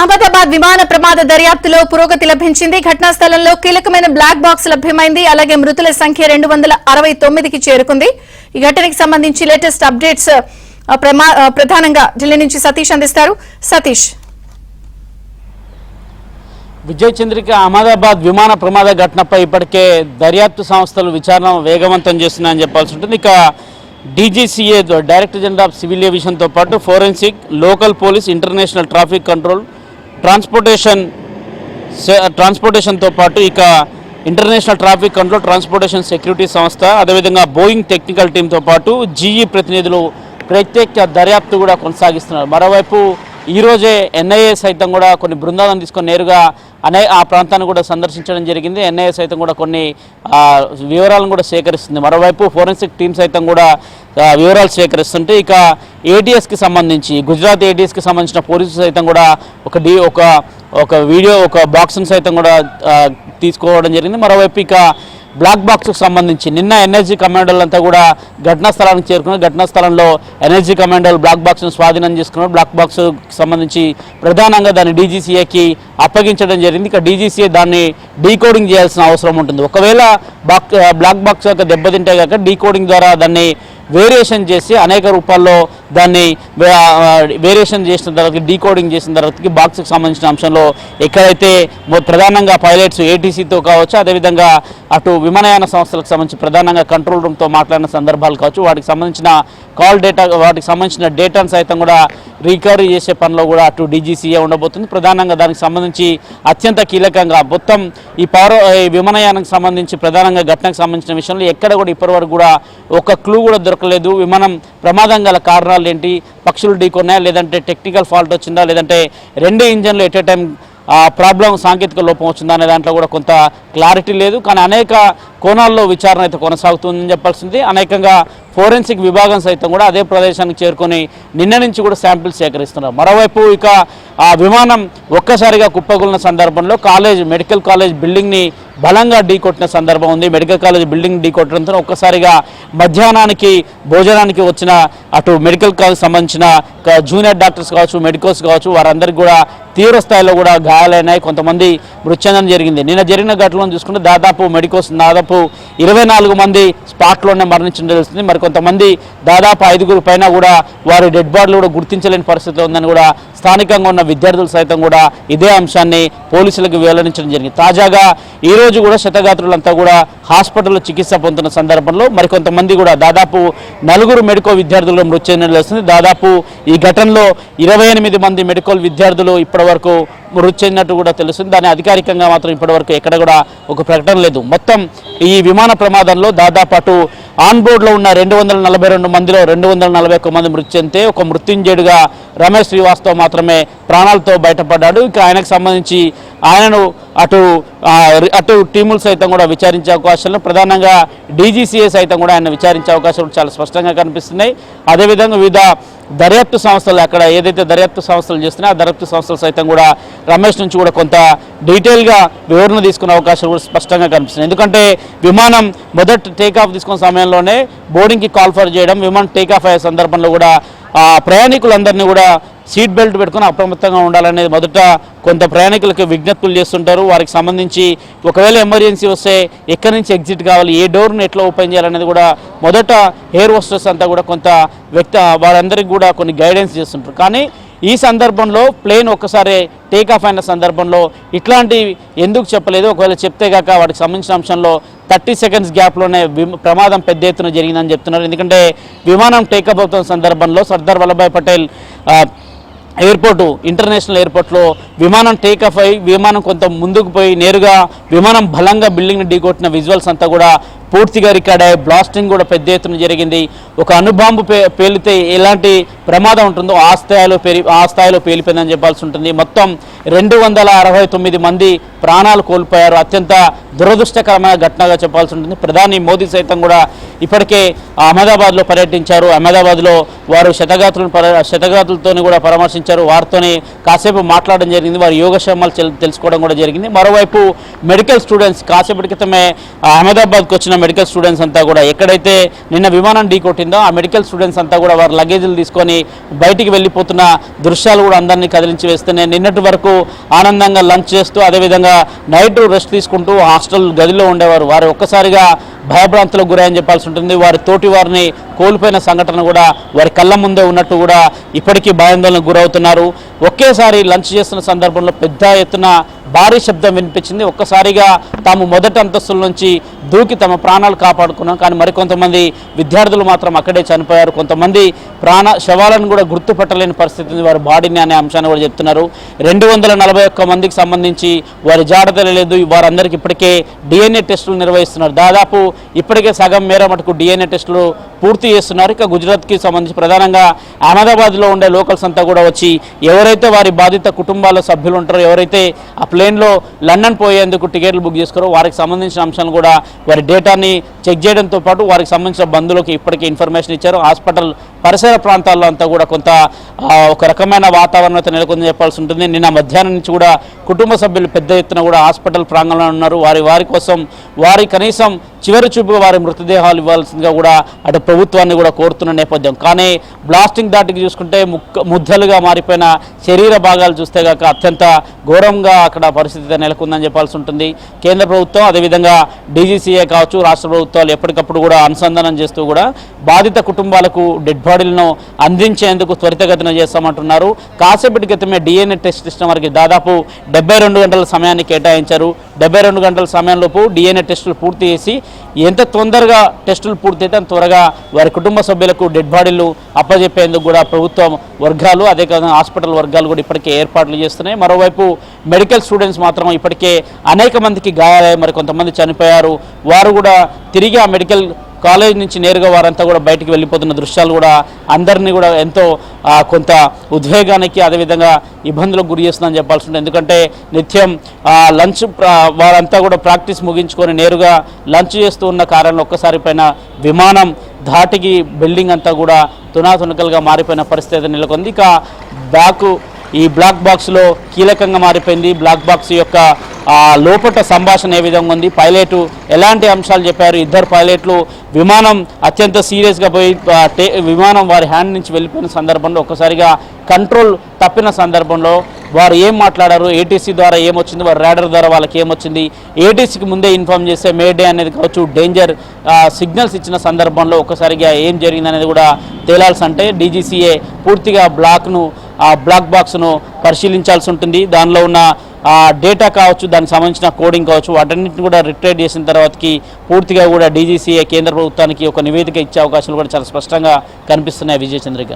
అహ్మదాబాద్ విమాన ప్రమాద దర్యాప్తులో పురోగతి లభించింది. ఘటనా స్థలంలో కీలకమైన బ్లాక్ బాక్స్ లభ్యమైంది. అలాగే మృతుల సంఖ్య 269కి చేరుకుంది. ఈ ఘటనకు సంబంధించి లేటెస్ట్ అప్డేట్స్ ప్రధానంగా ఢిల్లీ నుంచి సతీష్ అందిస్తారు. సతీష్. విజయ్ చంద్రిక అహ్మదాబాద్ విమాన ప్రమాద ఘటనపై ఇప్పటికే దర్యాప్తు సంస్థలు విచారణ వేగవంతం చేస్తున్నాయని చెప్పాల్సి ఉంటుంది. ఇక DGCA director general of civil ఏవియేషన్తో పాటు forensic, local police, international traffic control, ట్రాన్స్పోర్టేషన్తో పాటు ఇక international traffic control, transportation security సంస్థ, అదేవిధంగా బోయింగ్ టెక్నికల్ టీంతో పాటు జీఈ ప్రతినిధులు ప్రత్యేక దర్యాప్తు కూడా కొనసాగిస్తున్నారు. మరోవైపు ఈరోజే ఎన్ఐఏ సైతం కూడా కొన్ని బృందాలను తీసుకొని నేరుగా ఆ ప్రాంతాన్ని కూడా సందర్శించడం జరిగింది. ఎన్ఐఏ సైతం కూడా కొన్ని వివరాలను కూడా సేకరిస్తుంది. మరోవైపు ఫోరెన్సిక్ టీం సైతం కూడా వివరాలు సేకరిస్తుంటే ఇక ఏటీఎస్కి సంబంధించి గుజరాత్ ఏటీఎస్కి సంబంధించిన పోలీసులు సైతం కూడా ఒక బాక్స్ను సైతం కూడా తీసుకోవడం జరిగింది. మరోవైపు ఇక బ్లాక్ బాక్స్కు సంబంధించి నిన్న ఎన్ఎస్జీ కమాండోలంతా కూడా ఘటనా స్థలానికి చేరుకున్నారు. ఘటనా స్థలంలో ఎన్ఎస్జీ కమాండోలు బ్లాక్ బాక్స్ను స్వాధీనం చేసుకున్నారు. బ్లాక్ బాక్స్కు సంబంధించి ప్రధానంగా దాన్ని డీజీసీఏకి అప్పగించడం జరిగింది. ఇక డీజీసీఏ దాన్ని డీకోడింగ్ చేయాల్సిన అవసరం ఉంటుంది. ఒకవేళ బ్లాక్ బాక్స్ యొక్క దెబ్బతింటే కాక డీకోడింగ్ ద్వారా దాన్ని వేరియేషన్ చేసి అనేక రూపాల్లో దాన్ని వేరియేషన్ చేసిన తర్వాత డీకోడింగ్ చేసిన తర్వాత బాక్స్కి సంబంధించిన అంశంలో ఎక్కడైతే ప్రధానంగా పైలట్స్ ఏటీసీతో కావచ్చు, అదేవిధంగా అటు విమానయాన సంస్థలకు సంబంధించి ప్రధానంగా కంట్రోల్ రూమ్తో మాట్లాడిన సందర్భాలు కావచ్చు, వాటికి సంబంధించిన కాల్ డేటా, వాటికి సంబంధించిన డేటాను సైతం కూడా రికవరీ చేసే పనిలో కూడా అటు డీజీసీఏ ఉండబోతుంది. ప్రధానంగా దానికి సంబంధించి అత్యంత కీలకంగా మొత్తం ఈ విమానయానికి సంబంధించి ప్రధానంగా ఘటనకు సంబంధించిన విషయంలో ఎక్కడ కూడా ఇప్పటివరకు కూడా ఒక క్లూ కూడా దొరకలేదు. విమానం ప్రమాదం గల కారణాలు ఏంటి, పక్షులు ఢీకొన్నాయా, లేదంటే టెక్నికల్ ఫాల్ట్ వచ్చిందా, లేదంటే రెండు ఇంజన్లు ఎట్ ఏ టైం ప్రాబ్లం సాంకేతిక లోపం వచ్చిందా అనే దాంట్లో కూడా కొంత క్లారిటీ లేదు. కానీ అనేక కోణాల్లో విచారణ అయితే కొనసాగుతుందని చెప్పాల్సింది. అనేకంగా ఫోరెన్సిక్ విభాగం సైతం కూడా అదే ప్రదేశానికి చేరుకొని నిన్న నుంచి కూడా శాంపిల్స్ సేకరిస్తున్నారు. మరోవైపు ఇక ఆ విమానం ఒక్కసారిగా కుప్పకూలిన సందర్భంలో మెడికల్ కాలేజ్ బిల్డింగ్ని బలంగా ఢీకొట్టిన సందర్భం ఉంది. మెడికల్ కాలేజ్ బిల్డింగ్ ఢీకొట్టడంతో ఒక్కసారిగా మధ్యాహ్నానికి భోజనానికి వచ్చిన అటు మెడికల్ కాలేజ్ సంబంధించిన జూనియర్ డాక్టర్స్ కావచ్చు, మెడికల్స్ కావచ్చు, వారందరికీ కూడా తీవ్ర స్థాయిలో కూడా గాయాలైనాయి. కొంతమంది మృతి చెందడం జరిగింది. నిన్న జరిగిన ఘటనలను చూసుకుంటే దాదాపు 24 మంది స్పాట్లోనే మరణించడం తెలుస్తుంది. మరి కొంతమంది దాదాపు 5 పైన కూడా వారి డెడ్ బాడీలు కూడా గుర్తించలేని పరిస్థితి ఉందని కూడా స్థానికంగా ఉన్న విద్యార్థులు సైతం కూడా ఇదే అంశాన్ని పోలీసులకు వెల్లడించడం జరిగింది. తాజాగా ఈరోజు కూడా క్షతగాత్రులంతా కూడా హాస్పిటల్లో చికిత్స పొందుతున్న సందర్భంలో మరికొంతమంది కూడా దాదాపు 4 మెడికల్ విద్యార్థులు మృతి చెందడం తెలుస్తుంది. దాదాపు ఈ ఘటనలో 28 మంది మెడికల్ విద్యార్థులు ఇప్పటివరకు మృతి చెందినట్టు కూడా తెలుస్తుంది. దాని అధికారికంగా మాత్రం ఇప్పటివరకు ఎక్కడ కూడా ఒక ప్రకటన లేదు. మొత్తం ఈ విమాన ప్రమాదంలో దాదాపు అటు ఆన్ బోర్డులో ఉన్న 242 మందిలో 241 మంది మృతి చెందితే ఒక మృత్యుంజయుడిగా రమేష్ శ్రీవాస్తవ్ మాత్రమే ప్రాణాలతో బయటపడ్డాడు. ఇక ఆయనకు సంబంధించి ఆయనను అటు టీములు సైతం కూడా విచారించే అవకాశాలు, ప్రధానంగా డీజీసీఏ సైతం కూడా ఆయన విచారించే అవకాశాలు చాలా స్పష్టంగా కనిపిస్తున్నాయి. అదేవిధంగా వివిధ దర్యాప్తు సంస్థలు అక్కడ ఏదైతే దర్యాప్తు సంస్థలు చేస్తున్నాయో ఆ దర్యాప్తు సంస్థలు సైతం కూడా రమేష్ నుంచి కూడా కొంత డీటెయిల్గా వివరణ తీసుకునే అవకాశాలు కూడా స్పష్టంగా కనిపిస్తున్నాయి. ఎందుకంటే విమానం మొదటి టేకాఫ్ తీసుకున్న సమయంలోనే బోర్డింగ్కి కాల్ఫర్ చేయడం, విమానం టేకాఫ్ అయ్యే సందర్భంలో కూడా ప్రయాణికులందరినీ కూడా సీట్ బెల్ట్ పెట్టుకుని అప్రమత్తంగా ఉండాలనేది మొదట కొంత ప్రయాణికులకు విజ్ఞప్తులు చేస్తుంటారు. వారికి సంబంధించి ఒకవేళ ఎమర్జెన్సీ వస్తే ఎక్కడి నుంచి ఎగ్జిట్ కావాలి, ఏ డోర్ను ఎట్లా ఓపెన్ చేయాలనేది కూడా మొదట ఎయిర్ హోస్టెస్ అంతా కూడా కొంత వారందరికీ కూడా కొన్ని గైడెన్స్ చేస్తుంటారు. కానీ ఈ సందర్భంలో ప్లేన్ ఒక్కసారి టేకాఫ్ అయిన సందర్భంలో ఇట్లాంటి ఎందుకు చెప్పలేదు, ఒకవేళ చెప్తే కాక వాటికి సంబంధించిన అంశంలో 30 సెకండ్స్ గ్యాప్లోనే ప్రమాదం పెద్ద ఎత్తున జరిగిందని చెప్తున్నారు. ఎందుకంటే విమానం టేకాఫ్ అవుతున్న సందర్భంలో సర్దార్ వల్లభాయ్ పటేల్ ఎయిర్పోర్టు, ఇంటర్నేషనల్ ఎయిర్పోర్ట్లో విమానం టేకాఫ్ అయ్యి విమానం కొంత ముందుకు పోయి నేరుగా విమానం బలంగా బిల్డింగ్ని ఢీకొట్టిన విజువల్స్ అంతా కూడా పూర్తిగా రికార్డ్ అయ్యి బ్లాస్టింగ్ కూడా పెద్ద ఎత్తున జరిగింది. ఒక అణుబాంబు పేలితే ఎలాంటి ప్రమాదం ఉంటుందో ఆ స్థాయిలో పేలిపోయిందని చెప్పాల్సి ఉంటుంది. మొత్తం 269 మంది ప్రాణాలు కోల్పోయారు. అత్యంత దురదృష్టకరమైన ఘటనగా చెప్పాల్సి ఉంటుంది. ప్రధాని మోదీ సైతం కూడా ఇప్పటికే అహ్మదాబాద్లో పర్యటించారు. అహ్మదాబాద్లో వారు శతగాత్రులతో కూడా పరామర్శించారు. వారితోని కాసేపు మాట్లాడడం జరిగింది. జరిగింది, వారి యోగక్షేమాలు తెలుసుకోవడం కూడా జరిగింది. మరోవైపు మెడికల్ స్టూడెంట్స్ కాసేపటి క్రితమే అహ్మదాబాద్కి వచ్చిన మెడికల్ స్టూడెంట్స్ అంతా కూడా ఎక్కడైతే నిన్న విమానం ఢీకొట్టిందో ఆ మెడికల్ స్టూడెంట్స్ అంతా కూడా వారి లగేజీలు తీసుకొని బయటికి వెళ్ళిపోతున్న దృశ్యాలు కూడా అందరినీ కదిలించి వేస్తున్నాయి. నిన్నటి వరకు ఆనందంగా లంచ్ చేస్తూ అదేవిధంగా నైట్ రెస్ట్ తీసుకుంటూ హాస్టల్ గదిలో ఉండేవారు. వారు ఒక్కసారిగా భయభ్రాంతులకు గురని చెప్పాల్సి ఉంటుంది. వారి తోటి వారిని కోల్పోయిన సంఘటన కూడా వారి కళ్ళ ముందే ఉన్నట్టు కూడా ఇప్పటికీ భయాందోళనకు గురవుతున్నారు. ఒకేసారి లంచ్ చేస్తున్న సందర్భంలో పెద్ద ఎత్తున భారీ శబ్దం వినిపించింది. ఒక్కసారిగా తాము మొదటి అంతస్తుల నుంచి దూకి తమ ప్రాణాలు కాపాడుకున్నాం. కానీ మరికొంతమంది విద్యార్థులు మాత్రం అక్కడే చనిపోయారు. కొంతమంది శవాలను కూడా గుర్తుపట్టలేని పరిస్థితి ఉంది వారి బాడీని అనే అంశాన్ని కూడా చెప్తున్నారు. 241 మందికి సంబంధించి వారి జాడ తెలియలేదు. వారందరికీ ఇప్పటికే DNA టెస్టులు నిర్వహిస్తున్నారు. దాదాపు ఇప్పటికే సగం మేర మటుకు DNA టెస్టులు పూర్తి చేస్తున్నారు. ఇక గుజరాత్కి సంబంధించి ప్రధానంగా అహ్మదాబాద్లో ఉండే లోకల్స్ అంతా కూడా వచ్చి ఎవరైతే వారి బాధిత కుటుంబాల సభ్యులు ఉంటారో, ఎవరైతే ఆ ప్లేన్లో లండన్ పోయేందుకు టికెట్లు బుక్ చేసుకోరో వారికి సంబంధించిన అంశాలను కూడా వారి డేటాని చెక్ చేయడంతో పాటు వారికి సంబంధించిన బంధువులకు ఇప్పటికే ఇన్ఫర్మేషన్ ఇచ్చారు. హాస్పిటల్ పరిసర ప్రాంతాల్లో అంతా కూడా కొంత ఒక రకమైన వాతావరణం అయితే నెలకొందని చెప్పాల్సి ఉంటుంది. నిన్న మధ్యాహ్నం నుంచి కూడా కుటుంబ సభ్యులు పెద్ద ఎత్తున కూడా హాస్పిటల్ ప్రాంగణంలో ఉన్నారు. వారి కోసం వారి కనీసం చివరి చూపుగా వారి మృతదేహాలు ఇవ్వాల్సిందిగా కూడా అటు ప్రభుత్వాన్ని కూడా కోరుతున్న నేపథ్యం. కానీ బ్లాస్టింగ్ దాటికి చూసుకుంటే ముద్దలుగా మారిపోయిన శరీర భాగాలు చూస్తే కాక అత్యంత ఘోరంగా అక్కడ పరిస్థితి నెలకొందని చెప్పాల్సి ఉంటుంది. కేంద్ర ప్రభుత్వం అదేవిధంగా DGCA కావచ్చు, రాష్ట్ర ప్రభుత్వాలు ఎప్పటికప్పుడు కూడా అనుసంధానం చేస్తూ కూడా బాధిత కుటుంబాలకు డెడ్ బాడీలను అందించేందుకు త్వరితగతిన చేస్తామంటున్నారు. కాసేపటి క్రితమే DNA టెస్ట్ ఇచ్చిన వారికి దాదాపు 72 గంటల సమయాన్ని కేటాయించారు. 72 గంటల సమయంలోపు DNA టెస్టులు పూర్తి చేసి ఎంత తొందరగా టెస్టులు పూర్తయితే అంత త్వరగా వారి కుటుంబ సభ్యులకు డెడ్ బాడీలు అప్పజెప్పేందుకు కూడా ప్రభుత్వం వర్గాలు అదేవిధంగా హాస్పిటల్ వర్గాలు కూడా ఇప్పటికే ఏర్పాట్లు చేస్తున్నాయి. మరోవైపు మెడికల్ స్టూడెంట్స్ మాత్రం ఇప్పటికే అనేక మందికి గాయాలయ్యాయి, మరి కొంతమంది చనిపోయారు. వారు కూడా తిరిగి ఆ మెడికల్ కాలేజ్ నుంచి నేరుగా వారంతా కూడా బయటికి వెళ్ళిపోతున్న దృశ్యాలు కూడా అందరినీ కూడా ఎంతో కొంత ఉద్వేగానికి అదేవిధంగా ఇబ్బందులకు గురి చేస్తుందని చెప్పాల్సి ఉంటుంది. ఎందుకంటే నిత్యం లంచ్ వారంతా కూడా ప్రాక్టీస్ ముగించుకొని నేరుగా లంచ్ చేస్తూ ఉన్న కారణంలో ఒక్కసారి పైన విమానం ధాటికి బిల్డింగ్ అంతా కూడా తునాతునకలుగా మారిపోయిన పరిస్థితి నెలకొంది. ఇక ఈ బ్లాక్ బాక్స్లో కీలకంగా మారిపోయింది. బ్లాక్ బాక్స్ యొక్క లోపట సంభాషణ ఏ విధంగా ఉంది, పైలట్ ఎలాంటి అంశాలు చెప్పారు, ఇద్దరు పైలట్లు విమానం అత్యంత సీరియస్గా పోయి విమానం వారి హ్యాండ్ నుంచి వెళ్ళిపోయిన సందర్భంలో ఒక్కసారిగా కంట్రోల్ తప్పిన సందర్భంలో వారు ఏం మాట్లాడారు, ATC ద్వారా ఏమొచ్చింది, వారి రాడర్ ద్వారా వాళ్ళకి ఏమొచ్చింది, ATCకి ముందే ఇన్ఫార్మ్ చేస్తే మేడే అనేది కావచ్చు, డేంజర్ సిగ్నల్స్ ఇచ్చిన సందర్భంలో ఒక్కసారిగా ఏం జరిగింది అనేది కూడా తేలాల్సి అంటే DGCA పూర్తిగా బ్లాక్ బాక్స్ను పరిశీలించాల్సి ఉంటుంది. దానిలో ఉన్న డేటా కావచ్చు, దానికి సంబంధించిన కోడింగ్ కావచ్చు, వాటన్నిటిని కూడా రిట్రీవ్ చేసిన తర్వాతకి పూర్తిగా కూడా DGCA కేంద్ర ప్రభుత్వానికి ఒక నివేదిక ఇచ్చే అవకాశాలు కూడా చాలా స్పష్టంగా కనిపిస్తున్నాయి. విజయచంద్రిక.